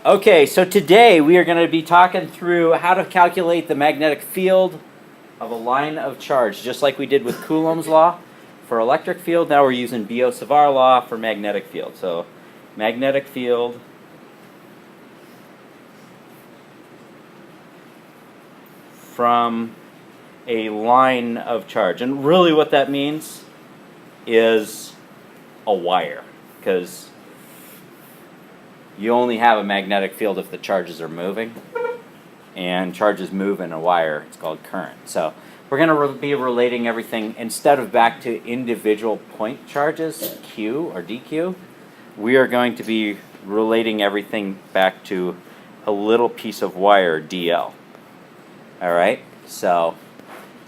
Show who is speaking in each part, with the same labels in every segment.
Speaker 1: Okay, so today we are going to be talking through how to calculate the magnetic field of a line of charge, just like we did with Coulomb's law for electric field. Now we're using Biot-Savart law for magnetic field. So magnetic field from a line of charge. And really what that means is a wire, because you only have a magnetic field if the charges are moving, and charges move in a wire. It's called current. So we're going to be relating everything, instead of back to individual point charges, Q or DQ, we are going to be relating everything back to a little piece of wire, DL. All right, so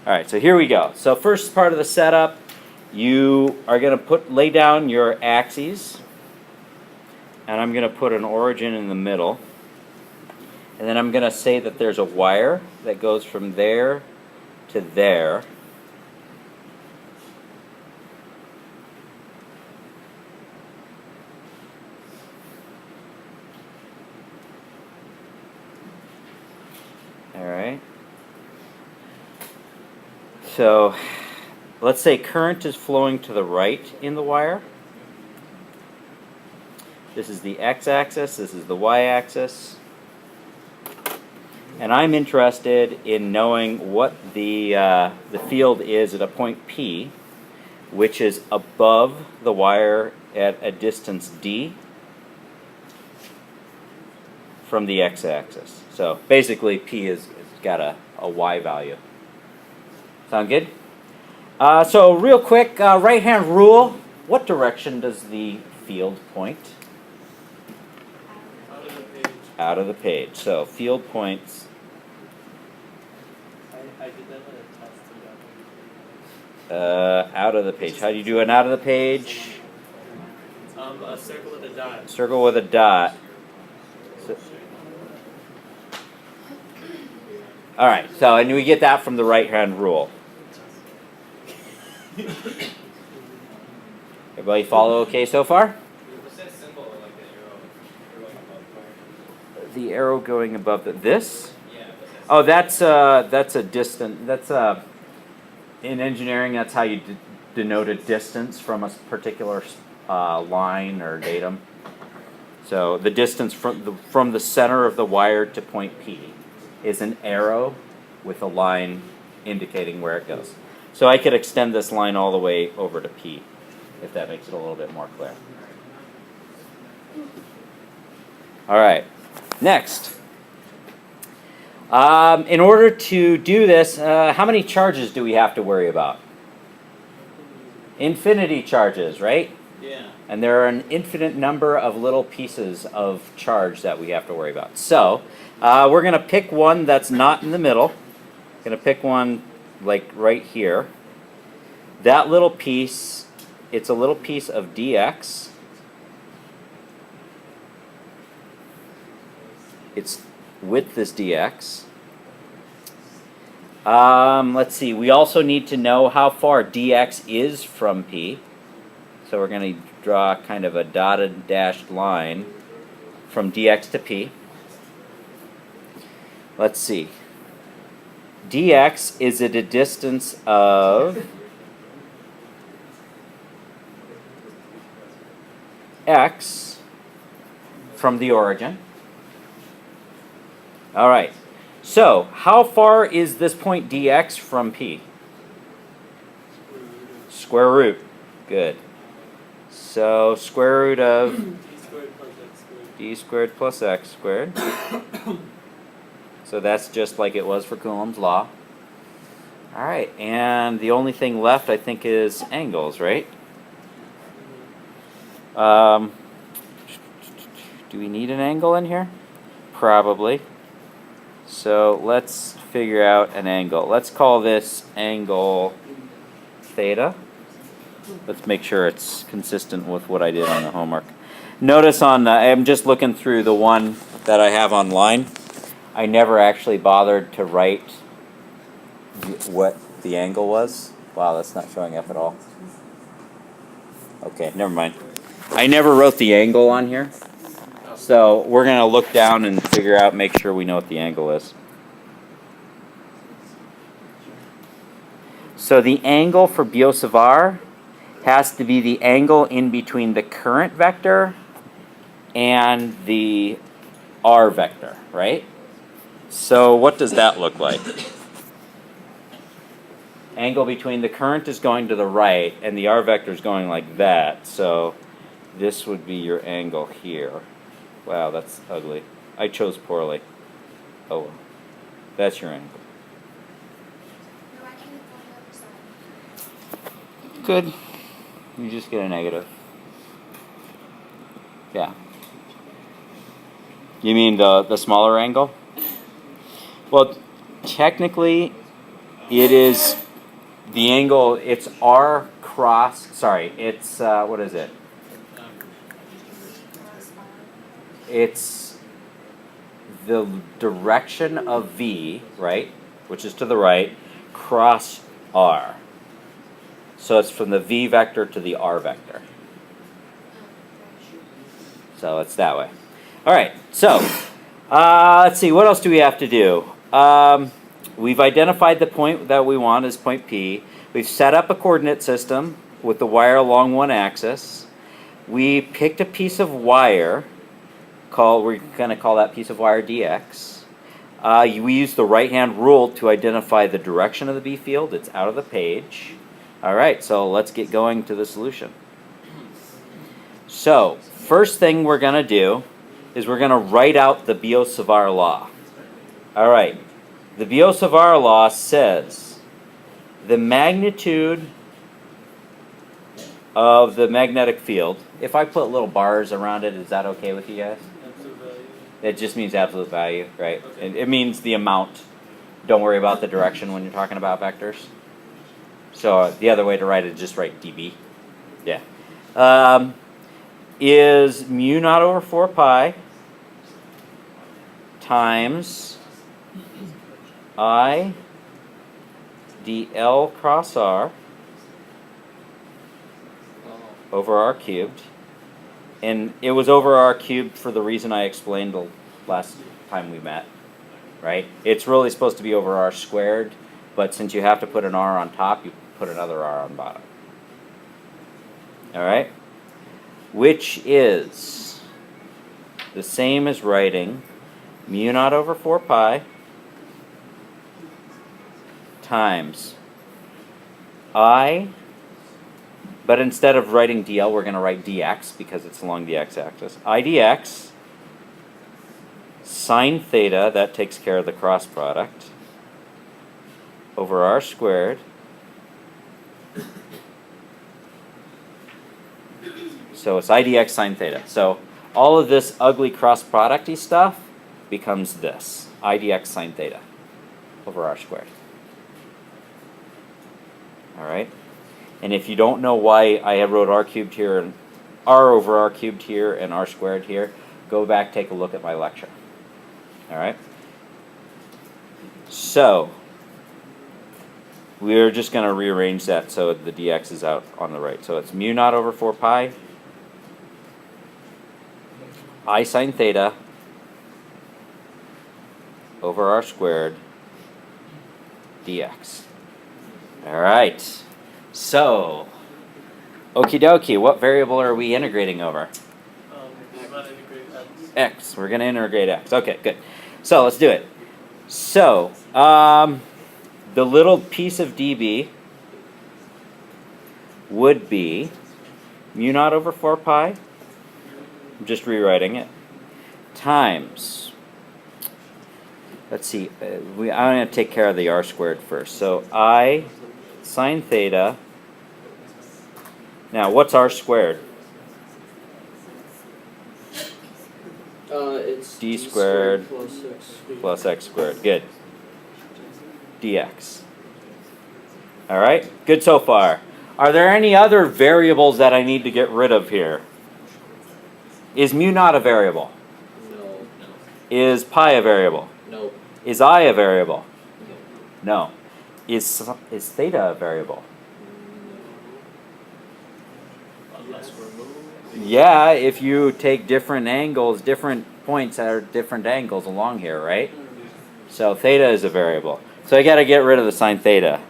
Speaker 1: here we go. So first part of the setup, you are going to lay down your axes, and I'm going to put an origin in the middle, and then I'm going to say that there's a wire that goes from there to there. All right. So let's say current is flowing to the right in the wire. This is the x-axis, this is the y-axis. And I'm interested in knowing what the field is at a point P, which is above the wire at a distance d from the x-axis. So basically P has got a y value. Sound good? So real quick, right-hand rule, what direction does the field point? Out of the page. So field points.
Speaker 2: I did that with a test.
Speaker 1: Out of the page. How do you do an out of the page?
Speaker 2: A circle with a dot.
Speaker 1: Circle with a dot. So, all right. So, and we get that from the right-hand rule. Everybody follow okay so far? The arrow going above this? Oh, that's a distance. That's in engineering. That's how you denote a distance from a particular line or datum. So the distance from the center of the wire to point P is an arrow with a line indicating where it goes. So I could extend this line all the way over to P, if that makes it a little bit more clear. All right. Next, in order to do this, how many charges do we have to worry about? Infinity charges, right?
Speaker 2: Yeah.
Speaker 1: And there are an infinite number of little pieces of charge that we have to worry about. So we're going to pick one that's not in the middle. Going to pick one like right here. That little piece, it's a little piece of dx. It's with this dx. Let's see, we also need to know how far dx is from P. So we're going to draw kind of a dotted dashed line from dx to P. Let's see. dx is at a distance of x from the origin. All right, so how far is this point dx from P? Square root. Good. So square root of d squared plus x squared. So that's just like it was for Coulomb's law. All right, and the only thing left, I think, is angles, right? Do we need an angle in here? Probably. So let's figure out an angle. Let's call this angle theta. Let's make sure it's consistent with what I did on the homework. Notice I'm just looking through the one that I have online. I never actually bothered to write what the angle was. Wow, that's not showing up at all. Okay, never mind. I never wrote the angle on here. So we're going to look down and figure out, make sure we know what the angle is. So the angle for Biot-Savart has to be the angle in between the current vector and the r vector, right? So what does that look like? Angle between the current is going to the right and the r vector is going like that. So this would be your angle here. Wow, that's ugly. I chose poorly. Oh well. That's your angle. Good. You just get a negative. Yeah. You mean the smaller angle? Well, technically, it is the angle, it's r cross, sorry, it's, what is it? It's the direction of v, right, which is to the right, cross r. So it's from the v vector to the r vector. So it's that way. All right, so let's see, what else do we have to do? We've identified the point that we want as point P. We've set up a coordinate system with the wire along one axis. We picked a piece of wire, we're going to call that piece of wire dx. We use the right-hand rule to identify the direction of the B field. It's out of the page. All right, so let's get going to the solution. So, first thing we're going to do is we're going to write out the Biot-Savart law. All right, the Biot-Savart law says the magnitude of the magnetic field, if I put little bars around it, is that okay with you guys?
Speaker 2: Absolute value.
Speaker 1: It just means absolute value, right? It means the amount. Don't worry about the direction when you're talking about vectors. So the other way to write it is just write dB. Yeah. Is mu naught over 4 pi times I dl cross r over r cubed. And it was over r cubed for the reason I explained the last time we met, right? It's really supposed to be over r squared, but since you have to put an r on top, you put another r on bottom. All right? Which is the same as writing mu naught over 4 pi times I, but instead of writing dl, we're going to write dx because it's along the x-axis. I dx sine theta, that takes care of the cross product, over r squared so it's I dx sine theta. So all of this ugly cross producty stuff becomes this, I dx sine theta over r squared. All right? And if you don't know why I have wrote r cubed here and r over r cubed here and r squared here, go back, take a look at my lecture. All right? So we're just going to rearrange that so the dx is out on the right. So it's mu naught over 4 pi I sine theta over r squared dx. All right. So, okie dokie, what variable are we integrating over?
Speaker 2: We're going to integrate x.
Speaker 1: X. We're going to integrate x. Okay, good. So, let's do it. So, the little piece of dB would be mu naught over 4 pi, I'm just rewriting it, times, let's see, I'm going to take care of the r squared first. So, I sine theta. Now, what's r squared?
Speaker 3: It's
Speaker 1: D squared
Speaker 3: plus
Speaker 1: x squared. Good. Dx. All right? Good so far. Are there any other variables that I need to get rid of here? Is mu naught a variable?
Speaker 3: No.
Speaker 1: Is pi a variable?
Speaker 3: No.
Speaker 1: Is I a variable?
Speaker 3: No.
Speaker 1: No. Is theta a variable?
Speaker 2: Unless we're moved.
Speaker 1: Yeah, if you take different angles, different points at different angles along here, right? So theta is a variable. So I got to get rid of the sine theta.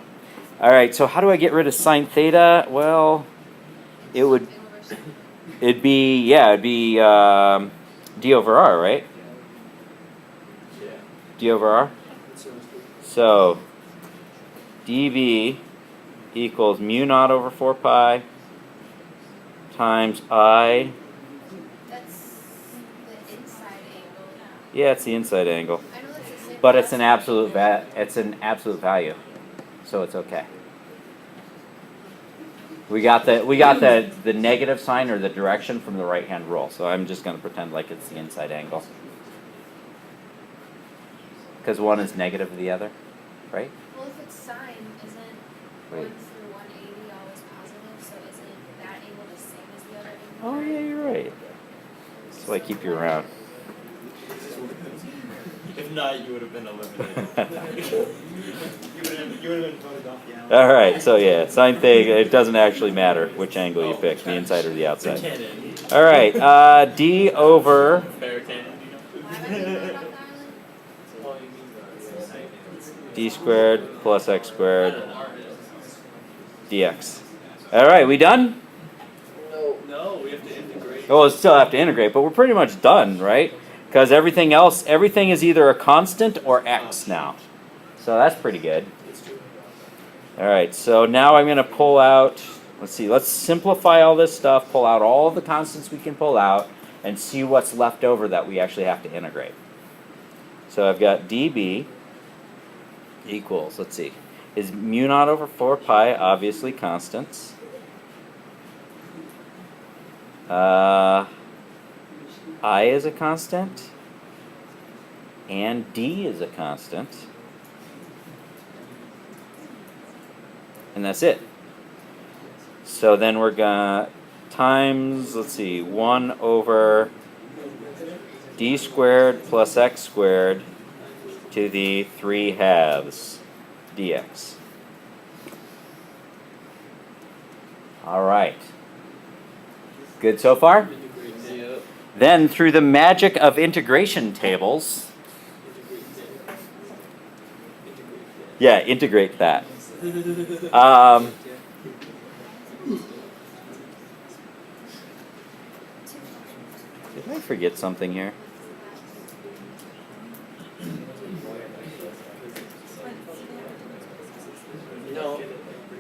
Speaker 1: All right, so how do I get rid of sine theta? Well, it'd be d over r, right?
Speaker 3: Yeah.
Speaker 1: D over r. So dv equals mu naught over 4 pi times I.
Speaker 4: That's the inside angle.
Speaker 1: Yeah, it's the inside angle,
Speaker 4: I know that's the same.
Speaker 1: but it's an absolute value, so it's okay. We got the negative sign or the direction from the right hand rule, so I'm just going to pretend like it's the inside angle. Because one is negative of the other, right?
Speaker 4: Well, if it's sine, isn't
Speaker 1: Wait.
Speaker 4: 1 through 180 always positive? So isn't that angle the same as the other angle?
Speaker 1: Oh yeah, you're right. That's why I keep you around.
Speaker 2: If not, you would have been eliminated. you would have been voted off the island.
Speaker 1: All right, so yeah, sine theta. It doesn't actually matter which angle you pick, the inside or the outside.
Speaker 2: Cannon.
Speaker 1: All right, d over.
Speaker 2: Bear cannon.
Speaker 4: Why would they vote off the island?
Speaker 1: D squared plus x squared dx. All right, we done?
Speaker 2: No, we have to integrate.
Speaker 1: Oh, we'll still have to integrate, but we're pretty much done, right? Because everything is either a constant or x now. So that's pretty good. All right, so now I'm going to pull out, let's simplify all this stuff, pull out all the constants we can pull out, and see what's left over that we actually have to integrate. So I've got dB equals, is mu naught over 4 pi, obviously constants. I is a constant, and D is a constant. And that's it. So then we're going to times, 1 over D squared plus x squared to the 3 halves dx. All right. Good so far?
Speaker 3: Yep.
Speaker 1: Then, through the magic of integration tables, yeah, integrate that. Did I forget something here?
Speaker 3: No,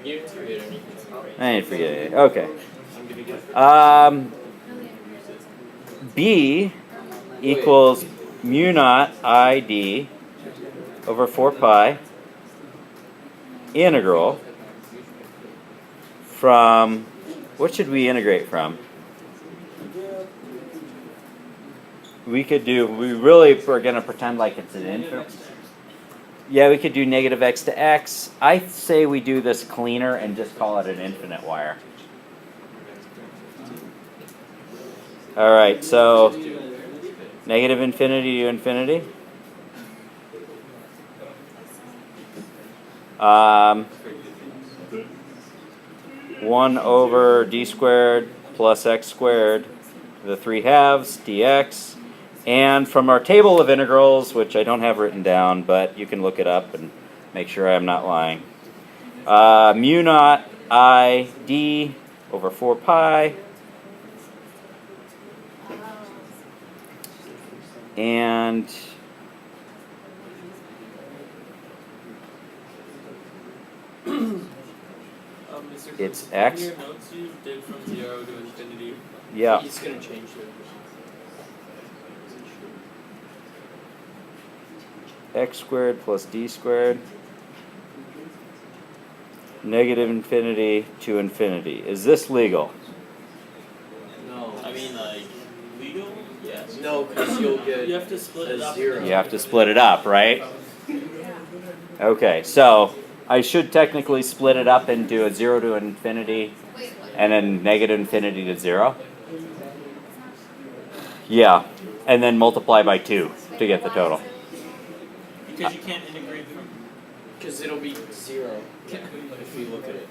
Speaker 3: you didn't forget anything.
Speaker 1: I didn't forget it. Okay.
Speaker 3: I'm gonna get
Speaker 1: B equals mu naught ID over 4 pi integral from, what should we integrate from? We really are going to pretend like it's an infinite. Yeah, we could do negative x to x. I say we do this cleaner and just call it an infinite wire. All right, so negative infinity to infinity. 1 over d squared plus x squared to the 3 halves dx. And from our table of integrals, which I don't have written down, but you can look it up and make sure I'm not lying. Mu naught I d over 4 pi. And
Speaker 2: Mr.
Speaker 1: It's
Speaker 2: Cook,
Speaker 1: x.
Speaker 2: In your notes you did from 0 to infinity.
Speaker 1: yeah,
Speaker 3: He's gonna change it.
Speaker 1: x squared plus d squared. Negative infinity to infinity. Is this legal?
Speaker 3: No.
Speaker 2: I mean, like, legal? Yes.
Speaker 3: No, because you'll get
Speaker 2: You have to split it
Speaker 3: a
Speaker 2: up.
Speaker 3: 0.
Speaker 1: You have to split it up, right? Okay, so I should technically split it up into a 0 to infinity
Speaker 4: Wait, what?
Speaker 1: and then negative infinity to 0. Yeah, and then multiply by 2 to get the total.
Speaker 2: Because you can't integrate from.
Speaker 3: Because it'll be 0 if you look at it.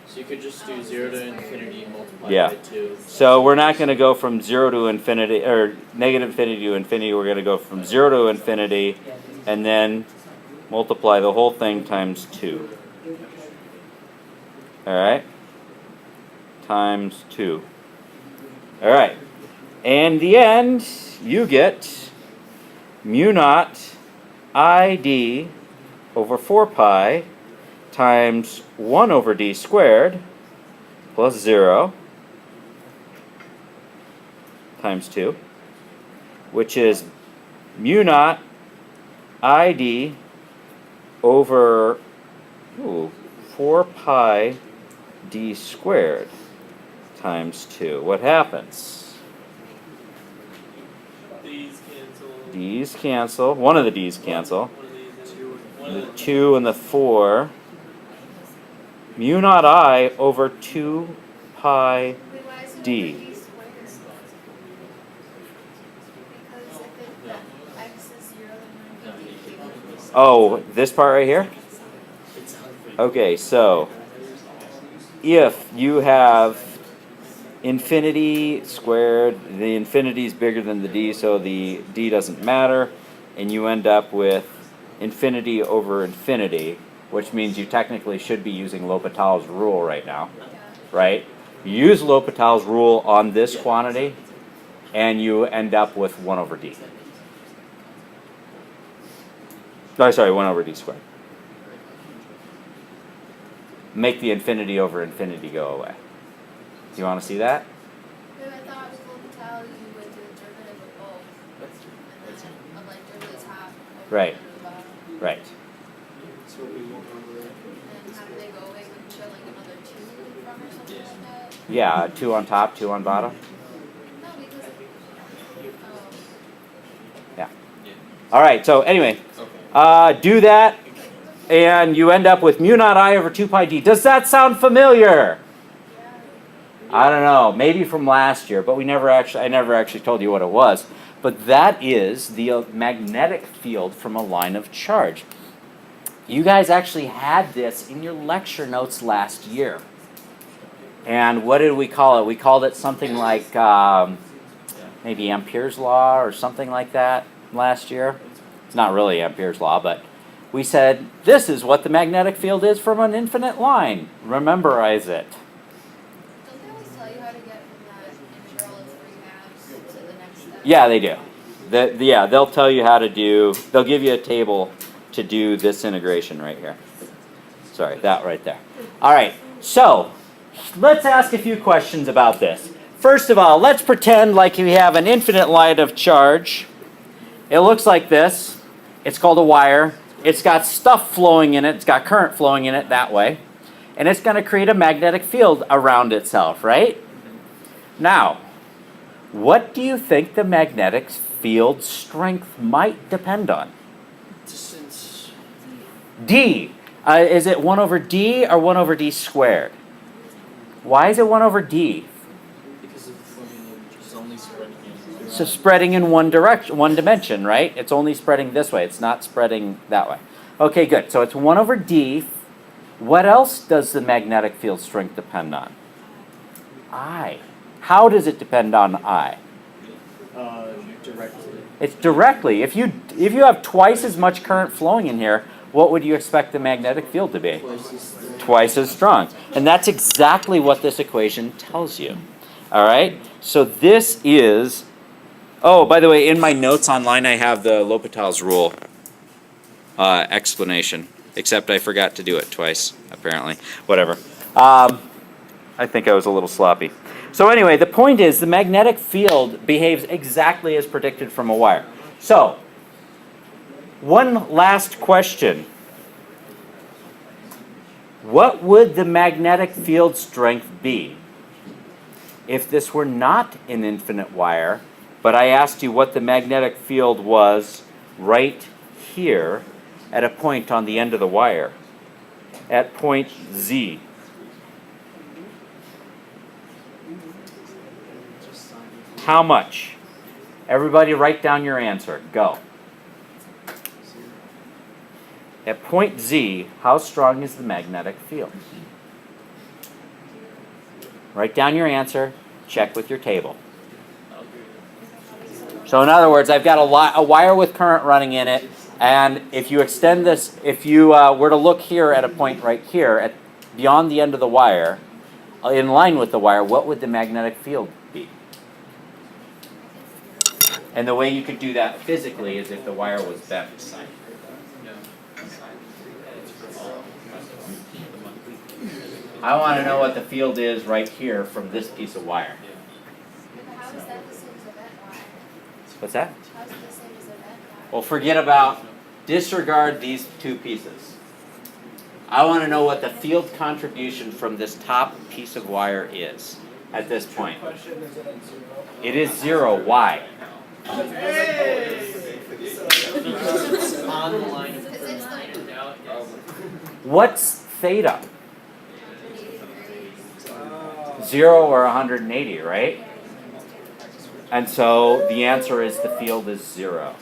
Speaker 3: So you could just do 0 to infinity multiplied
Speaker 1: Yeah.
Speaker 3: by 2.
Speaker 1: So we're not going to go from 0 to infinity, or negative infinity to infinity. We're going to go from 0 to infinity, and then multiply the whole thing times 2. All right? Times 2. All right. And the end, you get mu naught ID over 4 pi times 1 over d squared plus 0 times 2, which is mu naught ID over 4 pi d squared times 2. What happens?
Speaker 2: These cancel.
Speaker 1: D's cancel. One of the d's cancel.
Speaker 2: One of these and one
Speaker 1: The
Speaker 2: of the
Speaker 1: 2 and the 4. Mu naught I over 2 pi
Speaker 4: Wait, why is it
Speaker 1: D.
Speaker 4: over d squared? Because if it, the x is 0, then it would be d cubed.
Speaker 1: Oh, this part right here? Okay, so if you have infinity squared, the infinity is bigger than the d, so the d doesn't matter, and you end up with infinity over infinity, which means you technically should be using L'Hopital's rule right now, right? You use L'Hopital's rule on this quantity, and you end up with 1 over d. Oh, sorry, 1 over d squared. Make the infinity over infinity go away. Do you want to see that?
Speaker 4: But I thought with L'Hopital you would do a derivative of both. And then of like derivative is half over
Speaker 1: Right.
Speaker 4: derivative of the bottom.
Speaker 1: Right.
Speaker 2: So we won't over it.
Speaker 4: And how do they go away with chilling another 2 in front or something like that?
Speaker 1: Yeah, 2 on top, 2 on bottom.
Speaker 4: No, because
Speaker 1: Yeah. All right, so anyway,
Speaker 3: Okay.
Speaker 1: do that, and you end up with mu naught I over 2 pi d. Does that sound familiar? I don't know, maybe from last year, but I never actually told you what it was. But that is the magnetic field from a line of charge. You guys actually had this in your lecture notes last year. And what did we call it? We called it something like maybe Ampere's Law or something like that last year. It's not really Ampere's Law, but we said this is what the magnetic field is from an infinite line. Memorize it.
Speaker 4: don't they always tell you how to get from that integral of 3 halves to the next step?
Speaker 1: Yeah, they do. Yeah, they'll tell you how to do, they'll give you a table to do this integration right here. Sorry, that right there. All right, so let's ask a few questions about this. First of all, let's pretend like we have an infinite line of charge. It looks like this. It's called a wire. It's got stuff flowing in it. It's got current flowing in it that way. And it's going to create a magnetic field around itself, right? Now, what do you think the magnetic field strength might depend on?
Speaker 3: Distance.
Speaker 1: D. Is it 1 over d or 1 over d squared? Why is it 1 over d?
Speaker 3: Because it's only spreading in.
Speaker 1: So spreading in one direction, one dimension, right? It's only spreading this way. It's not spreading that way. Okay, good. So it's 1 over d. What else does the magnetic field strength depend on? I. How does it depend on I?
Speaker 3: Directly.
Speaker 1: It's directly. If you have twice as much current flowing in here, what would you expect the magnetic field to be? Twice as strong. And that's exactly what this equation tells you. All right? So this is, oh, by the way, in my notes online, I have the L'Hopital's rule explanation, except I forgot to do it twice, apparently. Whatever. I think I was a little sloppy. So anyway, the point is the magnetic field behaves exactly as predicted from a wire. So, one last question. What would the magnetic field strength be if this were not an infinite wire, but I asked you what the magnetic field was right here at a point on the end of the wire, at point Z? How much? Everybody write down your answer. Go. At point Z, how strong is the magnetic field? Write down your answer, check with your table. So in other words, I've got a wire with current running in it, and if you extend this, if you were to look here at a point right here, beyond the end of the wire, in line with the wire, what would the magnetic field be? And the way you could do that physically is if the wire was bent. I want to know what the field is right here from this piece of wire.
Speaker 4: How is that the same as a vent wire?
Speaker 1: What's that?
Speaker 4: How is it the same as a vent wire?
Speaker 1: Well, forget about, disregard these two pieces. I want to know what the field contribution from this top piece of wire is at this point. It is 0. Why?
Speaker 3: On the line of
Speaker 4: Because it's like
Speaker 1: What's theta? 0 or 180, right? And so the answer is the field is 0.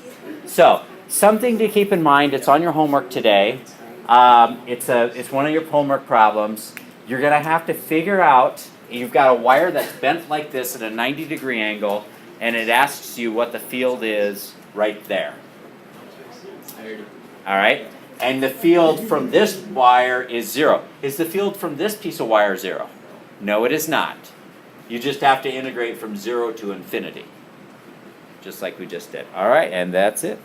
Speaker 1: So something to keep in mind. It's on your homework today. It's one of your homework problems. You're going to have to figure out. You've got a wire that's bent like this at a 90-degree angle, and it asks you what the field is right there. All right? And the field from this wire is 0. Is the field from this piece of wire 0? No, it is not. You just have to integrate from 0 to infinity, just like we just did. All right, and that's it.